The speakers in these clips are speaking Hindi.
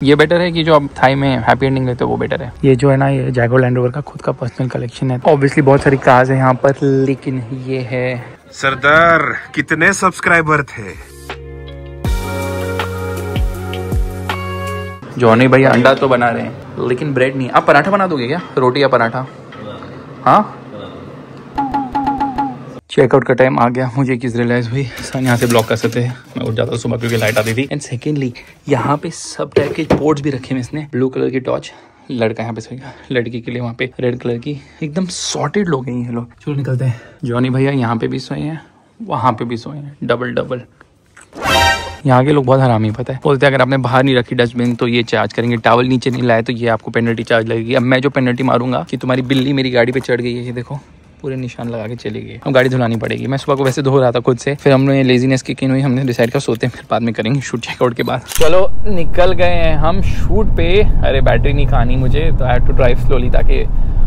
ये बेटर है कि जो आप थाई में हैप्पी एंडिंग लेते हो वो बेटर है। ये जो है ना, ये जैगुआर लैंड रोवर का खुद का पर्सनल कलेक्शन है। ऑब्वियसली बहुत सारी कार्स है यहाँ पर, लेकिन ये है सरदार कितने सब्सक्राइबर थे? जॉनी भैया अंडा तो बना रहे हैं लेकिन ब्रेड नहीं। आप पराठा बना दोगे क्या? रोटी या पराठा? हाँ, चेकआउट का टाइम आ गया। मुझे एक चीज़ रियलाइज़ हुई, सन यहाँ से ब्लॉक कर सकते हैं। मैं उठ जाता सुबह क्योंकि लाइट आती थी। एंड सेकेंडली यहाँ पे सब टाइप के पोर्ट्स भी रखे हैं इसने। ब्लू कलर की टॉर्च, लड़का यहाँ पे सोएगा, लड़की के लिए वहाँ पे रेड कलर की। एकदम सॉर्टेड लोग हैं ये लोग। चलो निकलते हैं। जॉनी भैया यहाँ पे भी सोए हैं, वहाँ पे भी सोए हैं, डबल डबल। यहाँ के लोग बहुत हरामी, पता है। बोलते हैं अगर आपने बाहर नहीं रखी डस्टबिन तो ये चार्ज करेंगे, टावल नीचे नहीं लाए तो ये आपको पेनल्टी चार्ज लगेगी। अब मैं जो पेनल्टी मारूंगा कि तुम्हारी बिल्ली मेरी गाड़ी पे चढ़ गई है, ये देखो पूरे निशान लगा के चली गई। अब गाड़ी धुलानी पड़ेगी। मैं सुबह को वैसे धो रहा था खुद से, फिर हमने लेजीनेस की हुई, हमने डिसाइड कर सोते हैं, फिर बाद में करेंगे शूट चेकआउट के बाद। चलो निकल गए हैं हम शूट पे। अरे बैटरी नहीं खानी मुझे, तो I have to drive slowly, ताकि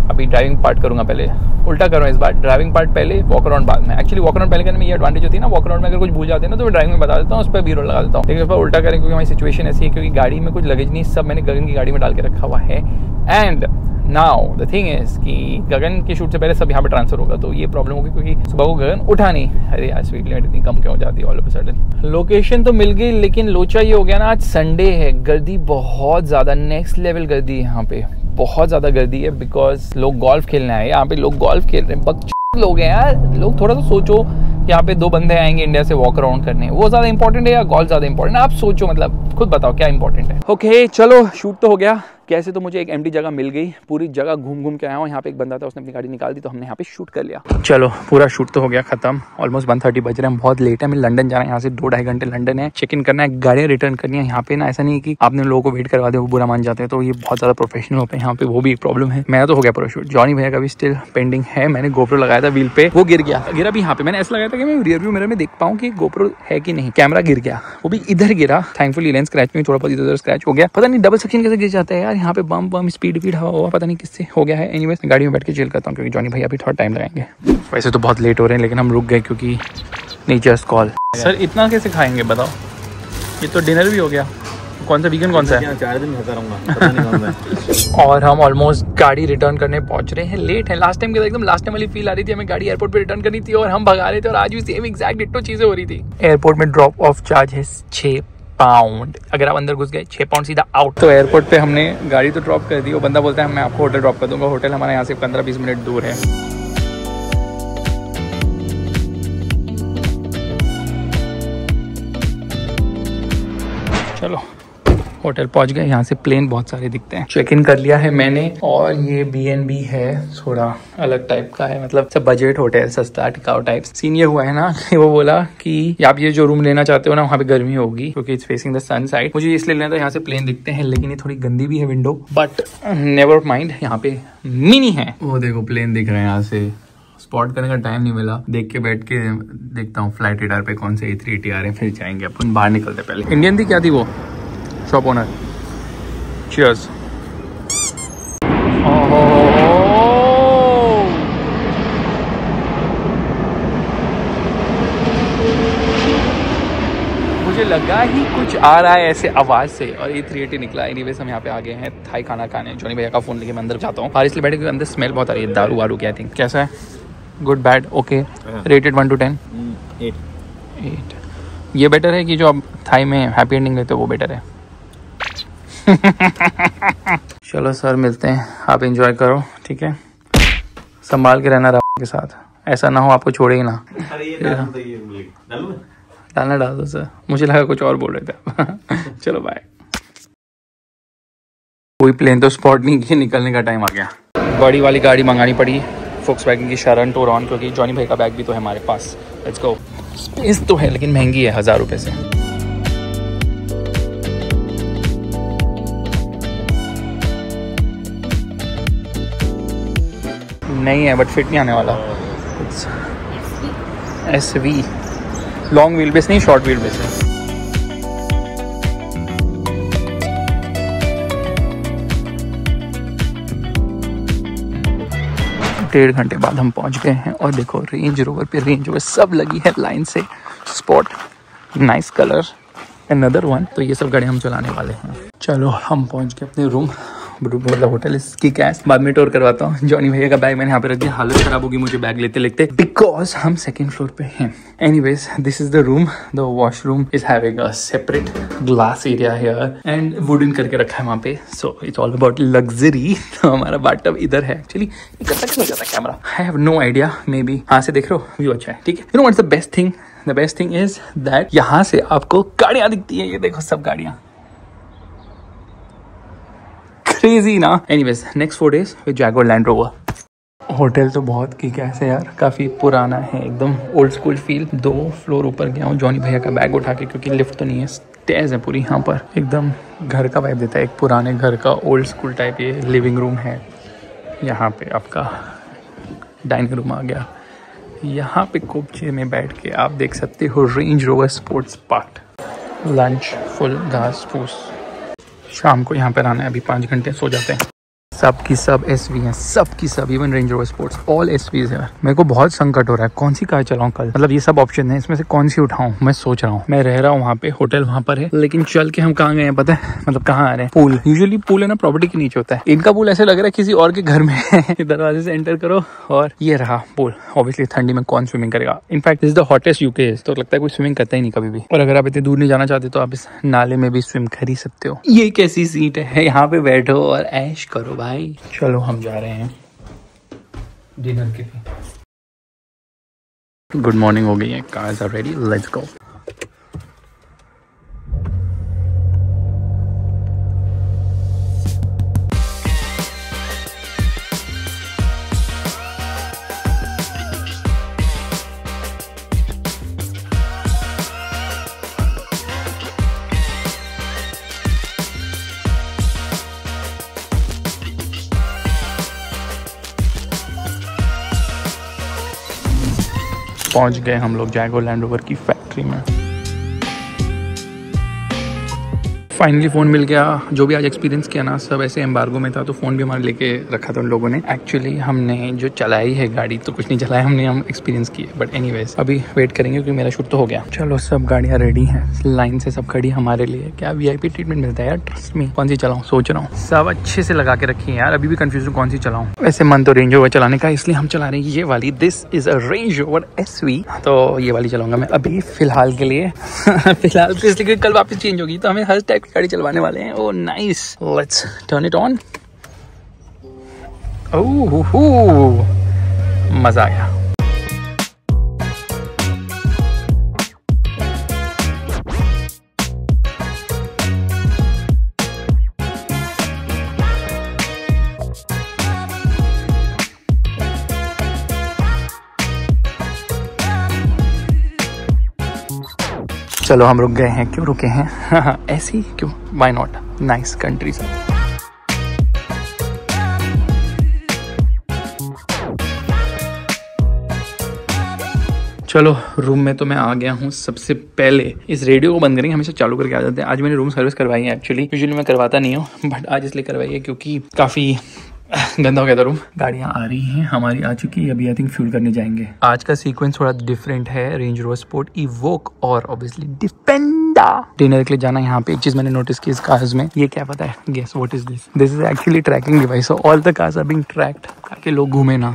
अभी ड्राइविंग पार्ट करूंगा पहले। उल्टा करूँ इस बार, ड्राइविंग पार्ट पहले, वॉक अराउंड बाद में। एक्चुअली वॉक अराउंड पहले करने में ये एडवांटेज होती है ना, वॉक अराउंड में अगर कुछ भूल जाते हैं ना तो मैं ड्राइविंग में बता देता हूँ, उस पर B-roll लगा देता हूँ। लेकिन इस बार उल्टा करें क्योंकि हमारी सिचुएशन ऐसी है, क्योंकि गाड़ी में कुछ लगेज नहीं, सब मैंने गगन की गाड़ी में डाल के रखा हुआ है। And now the thing is कि गगन की शूट से पहले सब यहाँ पे ट्रांसफर होगा, तो ये प्रॉब्लम होगी क्योंकि सुबह को गगन उठा नहीं। अरे यार स्पीड लिमिट इतनी कम क्यों हो जाती है all of a sudden. Location तो मिल गई, लेकिन लोचा ये हो गया ना, आज संडे है, गर्दी बहुत ज़्यादा, नेक्स्ट लेवल गर्दी है यहाँ पे, बहुत ज़्यादा गर्दी है। बिकॉज लोग गोल्फ खेलने आए यहाँ पे, लोग गोल्फ खेल रहे हैं। बक लोग हैं यार, लोग थोड़ा सा सोचो, यहाँ पे 2 बंदे आएंगे इंडिया से वॉक अराउंड करने, वो ज़्यादा इंपॉर्टेंट है या गोल्फ ज़्यादा इंपॉर्टेंट है? आप सोचो, मतलब खुद बताओ क्या इंपॉर्टेंट है। ओके चलो शूट तो हो गया। कैसे तो मुझे एक एम्प्टी जगह मिल गई, पूरी जगह घूम घूम के आया हूँ। यहाँ पे एक बंदा था, उसने अपनी गाड़ी निकाल दी, तो हमने यहाँ पे शूट कर लिया। चलो पूरा शूट तो हो गया खत्म। ऑलमोस्ट 1:30 बज रहे हैं, बहुत लेट है। मैं लंदन जाना है, यहाँ से 2-2.5 घंटे लंदन है, चेक इन करना है, गाड़ियाँ रिटर्न करनी है। यहाँ पे ना ऐसा नहीं है कि आपने लोगों को वेट करवा दे, वो बुरा मान जाते हैं, तो ये बहुत ज़्यादा प्रोफेशनल होते हैं यहाँ पे, वो भी एक प्रॉब्लम है। मेरा तो हो गया पूरा शूट, जॉनी भैया का भी स्टिल पेंडिंग है। मैंने GoPro लगाया था व्हील पे, वो गिर गया भी यहाँ पे। मैंने ऐसा लगाया था कि मैं रियर व्यू मिरर में देख पाऊँ कि GoPro है कि नहीं, कैमरा गिर गया, वो भी इधर गिरा। थैंकफुली लेंस स्क्रैच में थोड़ा बहुत इधर स्क्रैच हो गया। पता नहीं डबल सेक्शन कैसे गिर जाता है यार, यहाँ पे बम स्पीड हवा पता नहीं किससे हो गया है। एनीवेज गाड़ी में बैठ के चिल करता हूँ क्योंकि जॉनी भैया भी थोड़ा टाइम लगाएंगे। वैसे तो बहुत लेट हो रहे हैं, लेकिन हम रुक गए क्योंकि नेचर्स कॉल। सर इतना कैसे खाएंगे बताओ, ये तो डिनर भी हो गया। कौन सा वीकेंड कौन सा है? 4 दिन खाता रहूंगा। और हम ऑलमोस्ट गाड़ी रिटर्न करने पहुंच रहे हैं, लेट है। लास्ट टाइम के एकदम लास्ट टाइम वाली फील आ रही थी, हमें गाड़ी एयरपोर्ट पे रिटर्न करनी थी और हम भगा रहे थे, और आज भी सेम एग्जैक्ट डिट्टो चीजें हो रही थी। एयरपोर्ट में ड्रॉप ऑफ चार्ज है 6 पाउंड। अगर आप अंदर घुस गए 6 पाउंड सीधा आउट। तो एयरपोर्ट पे हमने गाड़ी तो ड्रॉप कर दी, वो बंदा बोलता है मैं आपको होटल ड्रॉप कर दूंगा। होटल हमारे यहाँ से 15-20 मिनट दूर है। चलो होटल पहुंच गए। यहाँ से प्लेन बहुत सारे दिखते हैं। चेक इन कर लिया है मैंने, और ये B&B है, थोड़ा अलग टाइप का है, मतलब सब बजट होटल, सस्ता टिकाऊ टाइप। सीन ये हुआ है ना कि वो बोला कि आप ये जो रूम लेना चाहते हो ना, वहाँ पे गर्मी होगी क्योंकि it's facing the sun side. मुझे इसलिए लेना था, यहाँ से प्लेन दिखते हैं, लेकिन ये थोड़ी गंदी भी है विंडो, बट नेवर माइंड, यहाँ पे मिनी है। वो देखो प्लेन दिख रहे हैं यहाँ से। स्पॉट करने का टाइम नहीं मिला, देख के बैठ के देखता हूँ फ्लाइट रेडार पे कौन से A380 आ रहे हैं, फिर जाएंगे अपन। बाहर निकलते पहले। इंडियन थी क्या थी वो शॉप ओनर? चीयर्स। मुझे लगा ही कुछ आ रहा है ऐसे आवाज से, और A380 निकला। एनीवेज हम यहाँ पे आ गए हैं थाई खाना खाने। जॉनी भैया का फोन लेके मैं अंदर जाता हूँ, बारिश बैठे, अंदर स्मेल बहुत आ रही है, दारू वारू की। आई थिंक कैसा है? Good bad okay, rated 1 to 10? 8। ये बेटर है कि जो आप थाई में हैप्पी एंडिंग लेते हो वो बेटर है। चलो सर मिलते हैं, आप एंजॉय करो, ठीक है? संभाल के रहना राम के साथ, ऐसा ना हो आपको छोड़े ही ना। डालना डाल दो सर, मुझे लगा कुछ और बोल रहे थे। चलो बाय। कोई प्लेन तो स्पॉट नहीं किया, निकलने का टाइम आ गया। बड़ी वाली गाड़ी मंगानी पड़ी, फोक्सवैगन की शरण टोरॉन, क्योंकि जॉनी भाई का बैग भी तो है हमारे पास। Let's go. स्पेस तो है लेकिन महंगी है, 1000 रुपये से। नहीं है बट फिट नहीं आने वाला। SV लॉन्ग व्हील बेस नहीं, शॉर्ट व्हील बेस है। 1.5 घंटे बाद हम पहुंच गए हैं, और देखो रेंज रोवर पे रेंज रोवर सब लगी है लाइन से। Spot nice colour, another one। तो ये सब गाड़ियाँ हम चलाने वाले हैं। चलो हम पहुँच गए अपने रूम। मतलब होटल इसकी कैश बाद में टूर करवाता हूँ। जॉनी भैया का बैग मैंने यहाँ पे रख दिया, हालत खराब होगी मुझे बैग लेते लेते, बिकॉज हम सेकंड फ्लोर पे हैं। Anyways this is the room. The washroom is having a separate glass area here and wooden करके रखा है वहाँ पे। So it's all about luxury. तो हमारा बाथटब इधर है। एक्चुअली इकट्ठा क्यों हो जाता है camera, I have no idea. Maybe हाँ से देख रहे हो, व्यू अच्छा है, ठीक है। You know what's the best thing? The best thing is that यहाँ से आपको गाड़ियाँ दिखती है। ये देखो सब गाड़ियाँ, क्रेजी ना। Anyways next 4 days with Jaguar Land rover. Hotel तो बहुत की कैसे यार, काफ़ी पुराना है, एकदम ओल्ड स्कूल फील। 2 फ्लोर ऊपर गया हूँ जॉनी भैया का बैग उठा के, क्योंकि लिफ्ट तो नहीं है, स्टेयर्स है पूरी यहाँ पर। एकदम घर का वाइब देता है, एक पुराने घर का ओल्ड स्कूल टाइप। ये लिविंग रूम है, यहाँ पे आपका डाइनिंग रूम आ गया। यहाँ पे कोपचे में बैठ के आप देख सकते हो range Rover sports park. Lunch full घास फूस। शाम को यहाँ पर आना है, अभी 5 घंटे सो जाते हैं। सब की सब एसवी हैं, सब की सब, even Range Rover sports all SUVs है। मेरे को बहुत संकट हो रहा है कौन सी कार चलाऊं कल। मतलब ये सब ऑप्शन है, इसमें से कौन सी उठाऊं मैं सोच रहा हूँ। मैं रह रहा हूँ वहाँ पे, होटल वहाँ पर है, लेकिन चल के हम कहाँ गए हैं पता है? मतलब कहाँ आ रहे हैं? पूल। यूजुअली पूल है ना प्रॉपर्टी के नीचे होता है, इनका पूल ऐसे लग रहा है किसी और के घर में है। दरवाजे से एंटर करो और ये रहा पूल। ऑब्वियसली ठंडी में कौन स्विमिंग करेगा। In fact this is the hottest UK, तो लगता है कोई स्विमिंग करता ही नहीं कभी भी। और अगर आप इतने दूर नहीं जाना चाहते तो आप इस नाले में भी स्विम कर ही सकते हो। ये कैसी सीट है, यहाँ पे बैठो और ऐश करो भाई। चलो हम जा रहे हैं डिनर के लिए। गुड मॉर्निंग हो गई है, cars are ready, let's go. पहुंच गए हम लोग जैगुआर लैंड रोवर की फैक्ट्री में। फाइनली फ़ोन मिल गया। जो भी आज एक्सपीरियंस किया ना, सब ऐसे एम्बार्गो में था, तो फ़ोन भी हमारे लेके रखा था उन लोगों ने। एक्चुअली हमने जो चलाई है गाड़ी तो कुछ नहीं चलाया हमने, हम एक्सपीरियंस किए। बट एनीवेज अभी वेट करेंगे क्योंकि मेरा शूट तो हो गया। चलो सब गाड़ियाँ रेडी हैं, लाइन से सब खड़ी हमारे लिए। क्या वीआईपी ट्रीटमेंट मिलता है यार, ट्रस्ट मी। कौन सी चलाऊँ सोच रहा हूँ, सब अच्छे से लगा के रखी है यार। अभी भी कंफ्यूज हूँ कौन सी चलाऊँ। वैसे मन तो रेंज रोवर चलाने का, इसलिए हम चला रहे हैं ये वाली। This is a Range Rover SV, तो ये वाली चलाऊंगा मैं अभी फिलहाल के लिए। फिलहाल तो इसलिए कल वापस चेंज होगी, तो हमें हर टाइप की गाड़ी चलवाने वाले हैं। Oh, nice. Let's turn it on. Oh, मजा आ गया। चलो हम रुक गए हैं। क्यों रुके हैं? ऐसे ही क्यों, वाई नॉट, नाइस कंट्री सब। चलो रूम में तो मैं आ गया हूँ। सबसे पहले इस रेडियो को बंद करेंगे, हमेशा चालू करके आ जाते हैं। आज मैंने रूम सर्विस करवाई है। एक्चुअली यूजुअली मैं करवाता नहीं हूँ, बट आज इसलिए करवाई है क्योंकि काफ़ी गंदा हो गया था रूम। गाड़ियाँ आ रही हैं, हमारी आ चुकी है, अभी आई थिंक फ्यूल करने जाएंगे। आज का सीक्वेंस थोड़ा डिफरेंट है। रेंज रोवर स्पोर्ट, इवोक और ऑब्वियसली डिफेंडर। डिनर के लिए जाना। यहाँ पे एक चीज मैंने नोटिस की इस कार्स में, ये क्या पता है? Guess what is this? This is actually tracking device. So all the cars are being tracked ताकि लोग घूमे ना।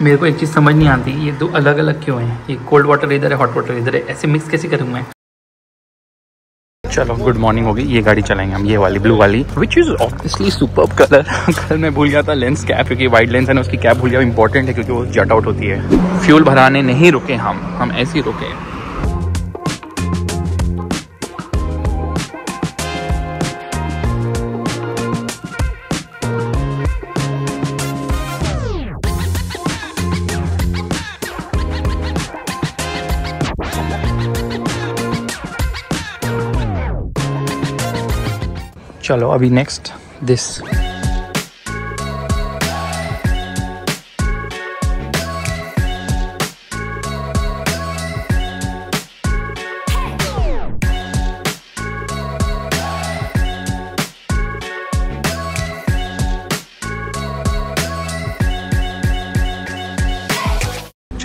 मेरे को एक चीज समझ नहीं आती, ये दो अलग अलग क्यों हैं? ये कोल्ड वाटर इधर है, हॉट वाटर इधर है, ऐसे मिक्स कैसे करूँ मैं? चलो गुड मॉर्निंग हो गई। ये गाड़ी चलाएंगे हम, ये वाली ब्लू वाली, which is obviously superb colour. कल मैं भूल गया था लेंस कैप, क्योंकि वाइड लेंस है ना, उसकी कैप भूल गया। इंपॉर्टेंट है क्योंकि वो जट आउट होती है। फ्यूल भराने नहीं रुके हम ऐसे ही रुके। चलो अभी नेक्स्ट दिस।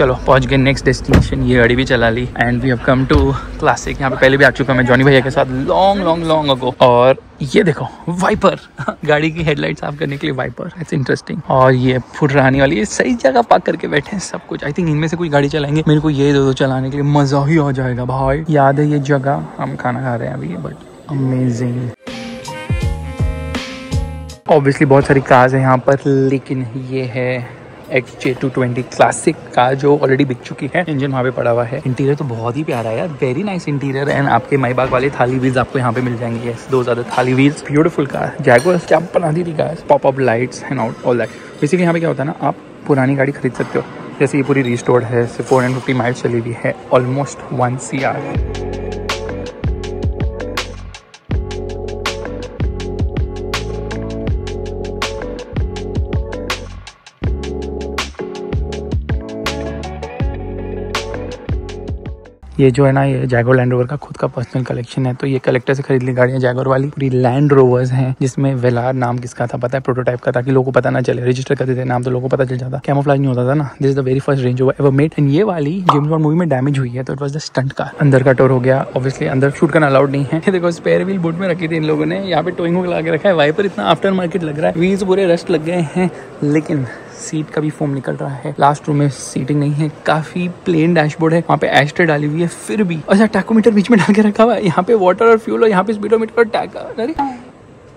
चलो पहुंच गए नेक्स्ट डेस्टिनेशन। ये गाड़ी भी चला ली and we have come to classic. यहाँ पे पहले भी आ चुका मैं जॉनी भैया के साथ लॉन्ग अगो। और ये देखो वाइपर गाड़ी की हेडलाइट साफ करने के लिए वाइपर, इट्स इंटरेस्टिंग। और ये फुर्रानी वाली, ये सही जगह पार्क करके बैठे हैं सब कुछ। आई थिंक इनमें से कोई गाड़ी चलाएंगे, मेरे को ये दो चलाने के लिए मजा ही आ जाएगा भाई। याद है ये जगह, हम खाना खा रहे हैं अभी, बट अमेजिंग। ऑब्वियसली बहुत सारी कार्स है यहाँ पर, लेकिन ये है XJ220 क्लासिक कार जो ऑलरेडी बिक चुकी है। इंजन वहाँ पे पड़ा हुआ है। इंटीरियर तो बहुत ही प्यारा है यार, वेरी नाइस इंटीरियर। एंड आपके माईबाग वाले थाली व्हील्स आपको यहाँ पे मिल जाएंगे। यस, दो ज़्यादा थाली व्हील्स, ब्यूटीफुल कार। जैगुआर क्या बना दी थी car, pop up lights and all that. Basically यहाँ पे क्या होता है ना, आप पुरानी गाड़ी खरीद सकते हो। जैसे ये पूरी रिस्टोर्ड है, 450 माइल्स चली हुई है, ऑलमोस्ट 1 CR। ये जो है ना, ये जैगुआर लैंड रोवर का खुद का पर्सनल कलेक्शन है। तो ये कलेक्टर से खरीद ली गाड़ियाँ जैगुआर वाली। पूरी लैंड रोवर्स हैं, जिसमें वेलार नाम किसका था पता है, प्रोटोटाइप का, ताकि लोगों को पता ना चले। रजिस्टर करते थे नाम तो लोगों को पता चल जाता, कैमोफ्लेज नहीं होता था ना। This is the very first range rover ever made. And ये वाली जेम्स बॉन्ड मूवी में डैमेज हुई है, तो it was the stunt car. अंदर का टोर हो गया, ऑब्वियसली अंदर शूट करना अलाउड नहीं है। ये देखो स्पेयर व्हील बूट में रखी थी इन लोगों ने, यहाँ पे टोइंग लगा के रखा है। वाइपर इतना आफ्टर मार्केट लग रहा है, व्हील्स पूरे रस्ट लग गए हैं, लेकिन सीट का भी फोम निकल रहा है। लास्ट रो में सीटिंग नहीं है, काफी प्लेन डैशबोर्ड है। वहाँ पे एस्ट्रे डाली हुई है, फिर भी अच्छा टैकोमीटर बीच में डाल के रखा हुआ है। यहाँ पे वाटर और फ्यूल और यहाँ पे स्पीडोमीटर और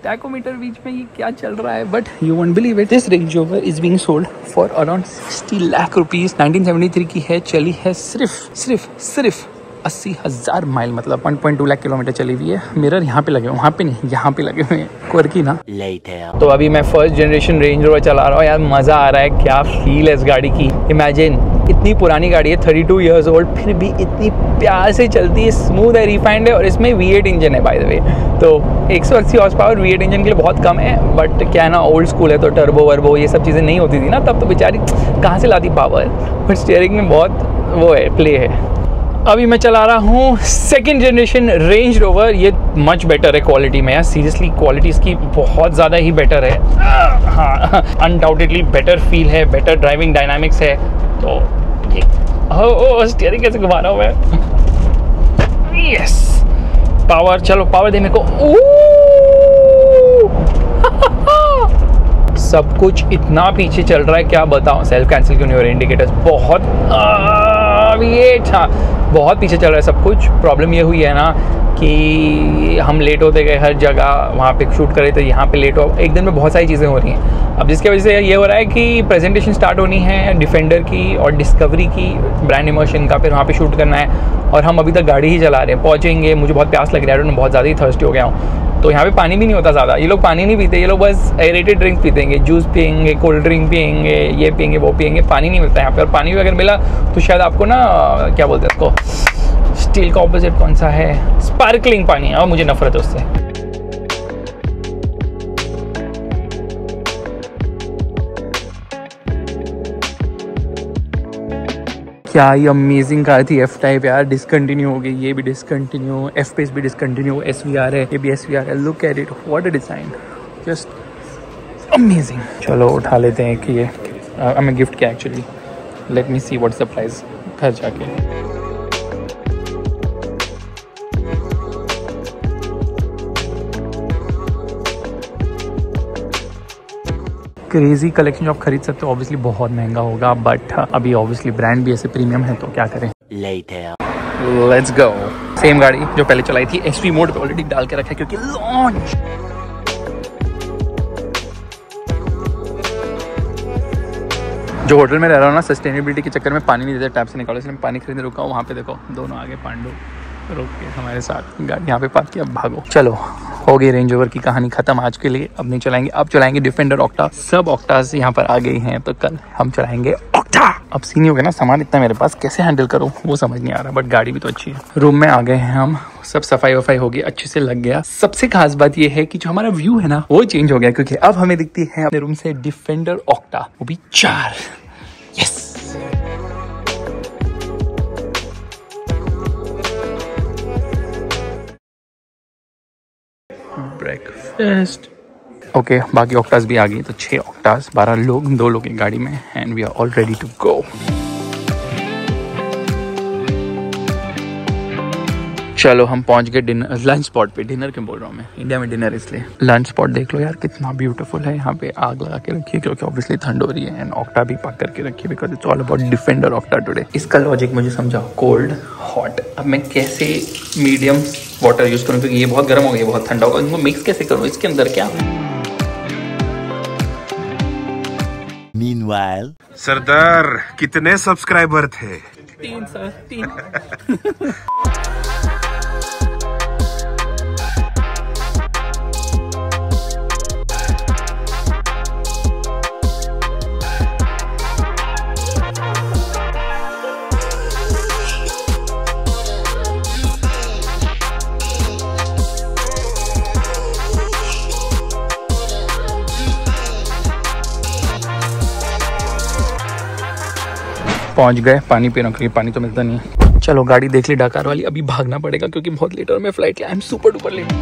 टैकोमीटर बीच में, ये क्या चल रहा है। But you won't believe it, this range rover is being sold for around 60 lakh rupees. 1973 की है, चली है सिर्फ 80,000 माइल, मतलब 1.2 लाख किलोमीटर चली हुई है। मिरर यहाँ पे लगे हुए, वहाँ पे नहीं, यहाँ पे लगे हुए हैं, क्वर्की ना। तो अभी मैं फर्स्ट जनरेशन रेंज रोवर चला रहा हूँ यार, मजा आ रहा है। क्या फील है इस गाड़ी की। इमेजिन इतनी पुरानी गाड़ी है, 32 ईयर्स ओल्ड, फिर भी इतनी प्यार से चलती है, स्मूथ है, रिफाइंड है। और इसमें V8 इंजन है बाय द वे। तो 180 हॉर्स पावर V8 इंजन के लिए बहुत कम है, बट क्या है ना, ओल्ड स्कूल है तो टर्बो वर्बो ये सब चीज़ें नहीं होती थी ना तब, तो बेचारी कहाँ से लाती पावर। बट स्टीयरिंग में बहुत वो है, प्ले है। अभी मैं चला रहा हूँ सेकेंड जनरेशन रेंज रोवर। ये मच बेटर है क्वालिटी में यार, सीरियसली क्वालिटी इसकी बहुत ज़्यादा ही बेटर है। हाँ, अनडाउटेडली बेटर फील है, बेटर ड्राइविंग डायनामिक्स है। तो ये स्टीयरिंग कैसे घुमा रहा हूँ मैं। यस, पावर, चलो पावर दे मेरे को। सब कुछ इतना पीछे चल रहा है, क्या बताऊँ। सेल्फ कैंसिल क्यों नहीं हो रहे इंडिकेटर्स, बहुत पीछे चल रहा है सब कुछ। प्रॉब्लम ये हुई है ना कि हम लेट होते गए हर जगह, वहाँ पे शूट करे तो यहाँ पे लेट हो। एक दिन में बहुत सारी चीज़ें हो रही हैं अब, जिसकी वजह से ये हो रहा है कि प्रेजेंटेशन स्टार्ट होनी है डिफेंडर की और डिस्कवरी की, ब्रांड इमोशन का, फिर वहाँ पे शूट करना है। और हम अभी तक गाड़ी ही चला रहे हैं, पहुँचेंगे। मुझे बहुत प्यास लग रहा है, बहुत ज़्यादा ही थर्स्टी हो गया हूँ। तो यहाँ पे पानी भी नहीं होता ज़्यादा, ये लोग पानी नहीं पीते, ये लोग बस एरेटेड ड्रिंक पीतेंगे, जूस पियेंगे, कोल्ड ड्रिंक पियेंगे, ये पियेंगे, वो पियेंगे। पानी नहीं मिलता यहाँ पे। और पानी भी अगर मिला तो शायद आपको ना, क्या बोलते हैं उसको, स्टील का ऑपोजिट कौन सा है, स्पार्कलिंग पानी है, और मुझे नफरत है उससे। क्या ये अमेजिंग कार थी। F टाइप यार डिसकंटिन्यू हो गई, ये भी डिसकंटिन्यू, F पेस भी डिसकंटिन्यू, SVR है, ये भी SVR है। Look at it, what a design, just amazing. चलो उठा लेते हैं कि ये हमें गिफ्ट किया actually. Let me see what's the price घर जाके। क्रेजी कलेक्शन जो आप खरीद सकते हो, ऑब्वियसली बहुत महंगा होगा, बट अभी ऑब्वियसली ब्रांड भी ऐसे प्रीमियम है तो क्या करें। Let's go. सेम गाड़ी जो पहले चलाई थी, एक्सट्री मोड पे ऑलरेडी डाल के रखा है क्योंकि लॉन्च। जो होटल में रह रहा हूँ ना, सस्टेनेबिलिटी के चक्कर में पानी नहीं देते, टैप से निकालो, इसलिए मैं पानी खरीदने रुका हूँ। वहाँ पे देखो दोनों आगे पांडु रोक के हमारे साथ गाड़ी यहाँ पे पार्क किया, भागो। चलो हो गई रेंज रोवर की कहानी खत्म आज के लिए। अब नहीं चलाएंगे, अब चलाएंगे डिफेंडर ऑक्टा। सब ऑक्टास यहाँ पर आ गई हैं, तो कल हम चलाएंगे ऑक्टा। अब सीन हो गया ना, सामान इतना मेरे पास कैसे हैंडल करूँ वो समझ नहीं आ रहा, बट गाड़ी भी तो अच्छी है। रूम में आ गए हैं हम, सब सफाई वफाई हो गई, अच्छे से लग गया। सबसे खास बात ये है कि जो हमारा व्यू है ना वो चेंज हो गया, क्योंकि अब हमें दिखती है अपने रूम से डिफेंडर ऑक्टा, वो भी 4। Yes, breakfast. ओके, बाकी ऑक्टास भी आ गई, तो 6 ऑक्टास, 12 लोग, 2 लोग एक गाड़ी में, and we are all ready to go. चलो हम पहुंच गए डिनर लंच स्पॉट पे। डिनर क्यों बोल रहा हूँ मैं, इंडिया में डिनर इसलिए। लंच स्पॉट देख लो यार कितना ब्यूटीफुल है। यहाँ पे आग लगा के रखी है क्योंकि ऑब्वियसली ठंड हो रही है। एंड ऑक्टा भी पक करके रखी है because it's all about defender octa today. इसका लॉजिक मुझे समझाओ, कोल्ड हॉट। अब मैं कैसे मीडियम वाटर यूज करूँ क्योंकि ये बहुत गर्म हो गया, बहुत ठंडा होगा। इनको मिक्स कैसे करूँ इसके अंदर क्या? Meanwhile, सरदार कितने सब्सक्राइबर थे? 3 सर 3। पहुंच गए, पानी पीना क्योंकि पानी तो मिलता नहीं है। चलो गाड़ी देख ली डकार वाली, अभी भागना पड़ेगा क्योंकि बहुत लेट है और मैं flight I am super duper late.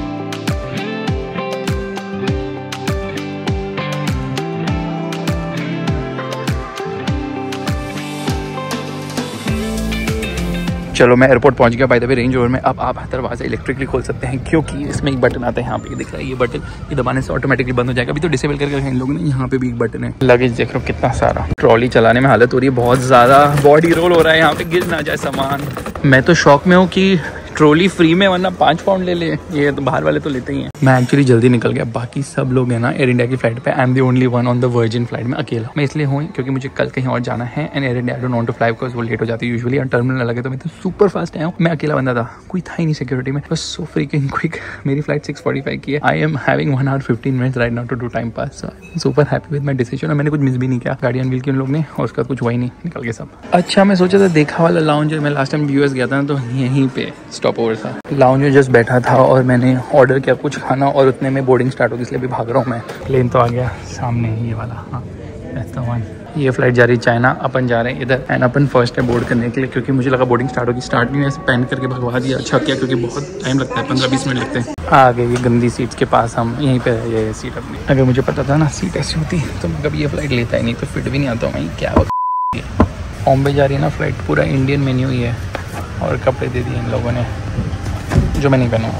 चलो मैं एयरपोर्ट पहुंच गया by the way Range Rover में। अब आप दरवाजा इलेक्ट्रिकली खोल सकते हैं क्योंकि इसमें एक बटन आता है, यहाँ पे दिख रहा है ये बटन, ये दबाने से ऑटोमेटिकली बंद हो जाएगा। अभी तो डिसेबल करके रखे इन लोगों ने। यहाँ पे भी एक बटन है। लगेज देख लो कितना सारा। ट्रॉली चलाने में हालत हो रही है बहुत ज्यादा, बॉडी रोल हो रहा है, यहाँ पे गिर ना जाए सामान। मैं तो शौक में हूँ कि ट्रॉली फ्री में, वरना 5 पाउंड ले ले, ये तो बाहर वाले तो लेते ही हैं। मैं एक्चुअली जल्दी निकल गया, बाकी सब लोग हैं ना एयर इंडिया की फ्लाइट पे। I am the only one on the virgin flight में अकेला। मैं इसलिए हूँ क्योंकि मुझे कल कहीं और जाना है and Air India don't want to fly because वो लेट हो जाती है यूजुअली। और टर्मिनल लगे तो मैं तो सुपर फास्ट आया हूँ। मैं अकेला बंदा था, कोई था ही नहीं सिक्योरिटी में, बस सो फ्रीकिंग क्विक। मेरी फ्लाइट 6:45 की है। I am having 1 hour 15 minutes right now to do time pass. Super happy with my decision. और मैंने कुछ मिस भी नहीं किया, गाड़ी अनवील की उन लोग ने, और उसका कुछ वही नहीं, निकल गए सब। अच्छा मैं सोचा था देखा वाला लाउंज, मैं लास्ट टाइम यूएस गया था ना तो यहीं पे स्टॉप ओवर था। लाउंज में जस्ट बैठा था और मैंने ऑर्डर किया कुछ खाना और उतने में बोर्डिंग स्टार्ट होगी, इसलिए भी भाग रहा हूँ मैं। प्लेन तो आ गया सामने ये वाला, हाँ वन। ये फ्लाइट जा रही है चाइना, अपन जा रहे हैं इधर। एंड अपन फर्स्ट है बोर्ड करने के लिए क्योंकि मुझे लगा बोर्डिंग स्टार्ट होगी। स्टार्ट नहीं, ऐसे पहन करके भगवा दिया। अच्छा किया क्योंकि बहुत टाइम लगता है, 15-20 मिनट लगते हैं। आ गए ये गंदी सीट्स के पास, हम यहीं पे है ये सीट अपनी। अगर मुझे पता था ना सीट ऐसी होती तो मैं कभी ये फ्लाइट लेता ही नहीं, तो फिट भी नहीं आता मैं क्या। बॉम्बे जा रही है ना फ्लाइट, पूरा इंडियन मेन्यू ही है और कपड़े दे दिए इन लोगों ने जो मैं नहीं पहना।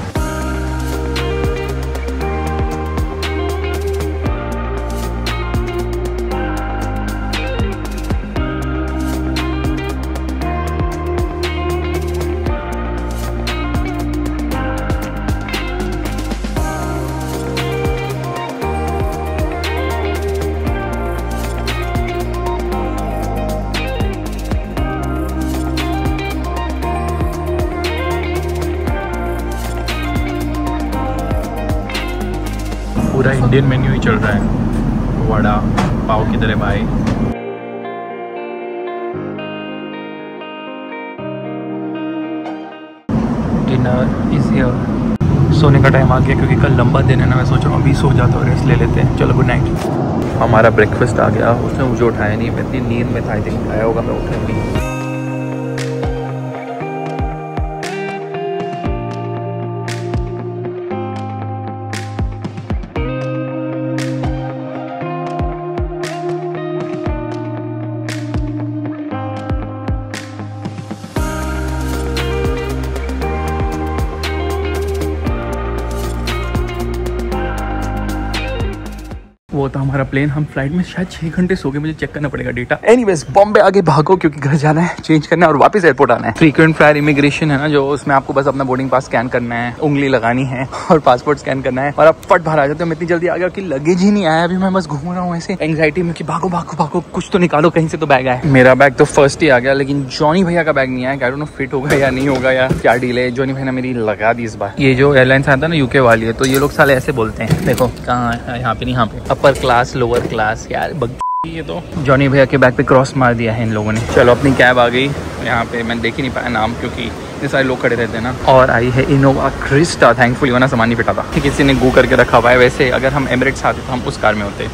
पूरा इंडियन मेन्यू ही चल रहा है। वड़ा पाव किधर है भाई? Dinner is here. सोने का टाइम आ गया क्योंकि कल लंबा दिन है ना। मैं सोच रहा हूँ अभी सो जाता हूँ, रेस्ट ले लेते हैं। चलो गुड नाइट। हमारा ब्रेकफास्ट आ गया, उसने मुझे उठाया नहीं, मैं इतनी नींद में था, आई थिंक आया होगा, मैं उठा नहीं। वो था हमारा प्लेन। हम फ्लाइट में शायद 6 घंटे सो गए, मुझे चेक करना पड़ेगा डेटा। एनीवेज बॉम्बे आगे भागो क्योंकि घर जाना है, चेंज करना है और वापस एयरपोर्ट आना है। फ्रीक्वेंट फ्लायर इमिग्रेशन है ना जो, उसमें आपको बस अपना बोर्डिंग पास स्कैन करना है, उंगली लगानी है और पासपोर्ट स्कैन करना है और आप फट बाहर आ जाते हो। मैं इतनी जल्दी आ गया कि लगेज ही नहीं आया। अभी मैं बस घूम रहा हूँ ऐसे एंग्जाइटी में कि भागो भागो भागो, कुछ तो निकालो कहीं से तो बैग आए। मेरा बैग तो फर्स्ट ही आ गया, लेकिन जॉनी भैया का बैग नहीं आया। आई डोंट नो फिट होगा या नहीं होगा या क्या डील है। जॉनी भैया ने मेरी लगा दी इस बार। ये जो एयरलाइंस आता है ना यूके वाली है, तो ये लोग साले ऐसे बोलते हैं, देखो कहाँ है, यहाँ पे नहीं, यहाँ पे अपर क्लास लोअर क्लास। यार ये तो जॉनी भैया के बैग पे क्रॉस मार दिया है इन लोगों ने। चलो अपनी कैब आ गई यहाँ पे, मैं देख ही नहीं पाया नाम क्योंकि इतने सारे लोग खड़े रहते हैं ना। और आई है इनोवा क्रिस्टा, थैंकफुली वरना सामान नहीं फिटा था। किसी ने गू करके रखा हुआ है। वैसे अगर हम एमिरेट्स आते तो हम उस कार में होते,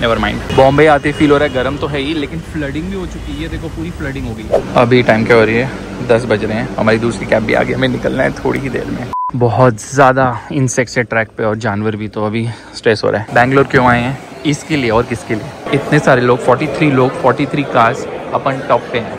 नेवर माइंड। बॉम्बे आते फील हो रहा है गर्म तो है ही, लेकिन फ्लडिंग भी हो चुकी है। देखो पूरी फ्लडिंग हो गई। अभी टाइम क्या हो रही है, 10 बज रहे हैं। हमारी दूसरी कैब भी आ गई, हमें निकलना है थोड़ी ही देर में। बहुत ज़्यादा इंसेक्ट्स है ट्रैक पे और जानवर भी, तो अभी स्ट्रेस हो रहा है। बैंगलोर क्यों आए हैं? इसके लिए और किसके लिए? इतने सारे लोग, 43 लोग, 43 कार्स, अपन टॉप पे हैं।